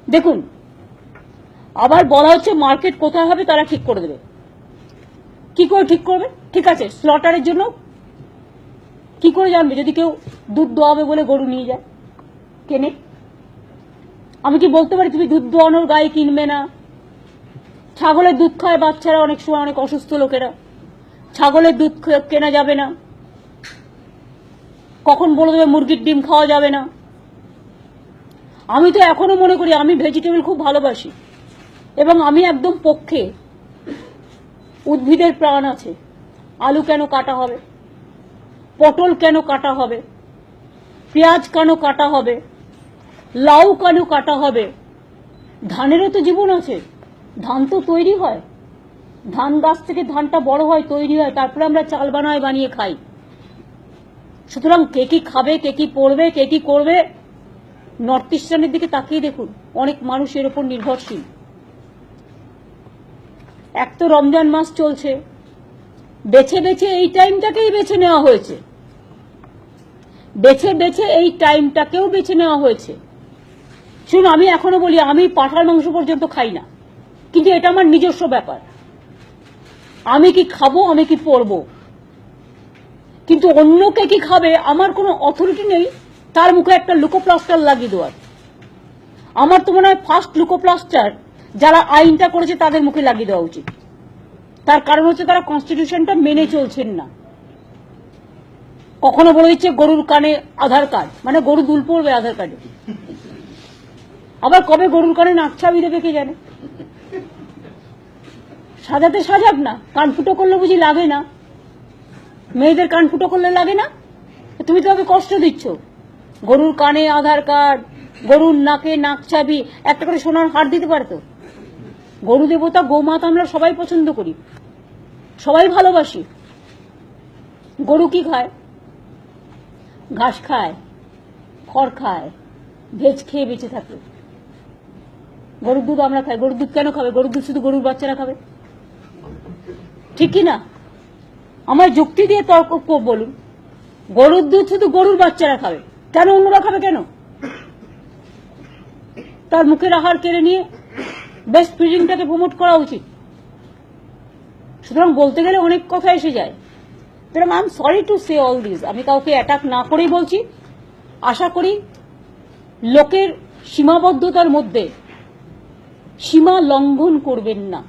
দেখুন, আবার বলা হচ্ছে মার্কেট কোথায় হবে তারা ঠিক করে দেবে। কি করে ঠিক করবে? ঠিক আছে, স্লটারের জন্য কি করে জানবে যদি কেউ দুধ দোয়াবে বলে গরু নিয়ে যায় কেনে? আমি কি বলতে পারি তুমি দুধ দোয়ানোর গায়ে কিনবে না? ছাগলের দুধ খায় বাচ্চারা, অনেক সময় অনেক অসুস্থ লোকেরা, ছাগলের দুধ কেনা যাবে না। কখন বলে দেবে মুরগির ডিম খাওয়া যাবে না? আমি তো এখনো মনে করি, আমি ভেজিটেবল খুব ভালোবাসি এবং আমি একদম পক্ষে। উদ্ভিদের প্রাণ আছে, আলু কেন কাটা হবে? পটল কেন কাটা হবে? পেঁয়াজ কেন কাটা হবে? লাউ কেন কাটা হবে? ধানেরও তো জীবন আছে, ধান তো তৈরি হয়, ধান গাছ থেকে ধানটা বড় হয়, তৈরি হয়, তারপরে আমরা চাল বানিয়ে খাই। সুতরাং কে কি খাবে, কে কি পড়বে, কে কি করবে, নর্থ ইস্টার্নের দিকে তাকিয়ে দেখুন, অনেক মানুষ এর উপর নির্ভরশীল। এক তো রমজান মাস চলছে, বেছে বেছে এই টাইমটাকেই বেছে নেওয়া হয়েছে, বেছে বেছে এই টাইমটাকেও বেছে নেওয়া হয়েছে। শুনুন, আমি এখনো বলি আমি পাঁঠার মাংস পর্যন্ত খাই না, কিন্তু এটা আমার নিজস্ব ব্যাপার, আমি কি খাবো, আমি কি পরবো। কিন্তু অন্যকে কি খাবে আমার কোনো অথরিটি নেই তার মুখে একটা লুকোপ্লাস্টার লাগিয়ে দেওয়ার। আমার তো মনে হয় ফার্স্ট লুকোপ্লাস্টার যারা আইনটা করেছে তাদের মুখে লাগিয়ে দেওয়া উচিত। তার কারণ হচ্ছে তারা কনস্টিটিউশনটা মেনে চলছেন না। কখনো বলে দিচ্ছে গরুর কানে আধার কার্ড, মানে গরু দুল পড়বে আধার কার্ডে। আবার কবে গরুর কানে নাকছাবি দেবে কে জানে। সাজাতে সাজাক না, কান ফুটো করলে বুঝি লাগে না? মেয়েদের কান ফুটো করলে লাগে না? তুমি তো আমাকে কষ্ট দিচ্ছ। গরুর কানে আধার কার্ড, গরুর নাকে নাকছাবি, একটা করে সোনার হার দিতে পারতো। গরু দেবতা গোমাতা আমরা সবাই পছন্দ করি, সবাই ভালোবাসি। গরু কি খায়? ঘাস খায়, খড় খায়, ভেজ খেয়ে বেঁচে থাকে। গরুর দুধ আমরা খাই, গরুর দুধ কেন খাবে? গরুর দুধ শুধু গরুর বাচ্চারা খাবে, ঠিক কি না? আমার যুক্তি দিয়ে তর্ক বলুন, গরুর দুধ শুধু গরুর বাচ্চারা খাবে, কেন অন্যরা খাবে কেন? তার মুখের আহার কেড়ে নিয়ে বেস্ট ফিডিংটাকে প্রমোট করা উচিত। সুতরাং বলতে গেলে অনেক কথা এসে যায়। সুতরাং I am sorry to say all this. আমি কাউকে অ্যাটাক না করেই বলছি, আশা করি লোকের সীমাবদ্ধতার মধ্যে সীমা লঙ্ঘন করবেন না।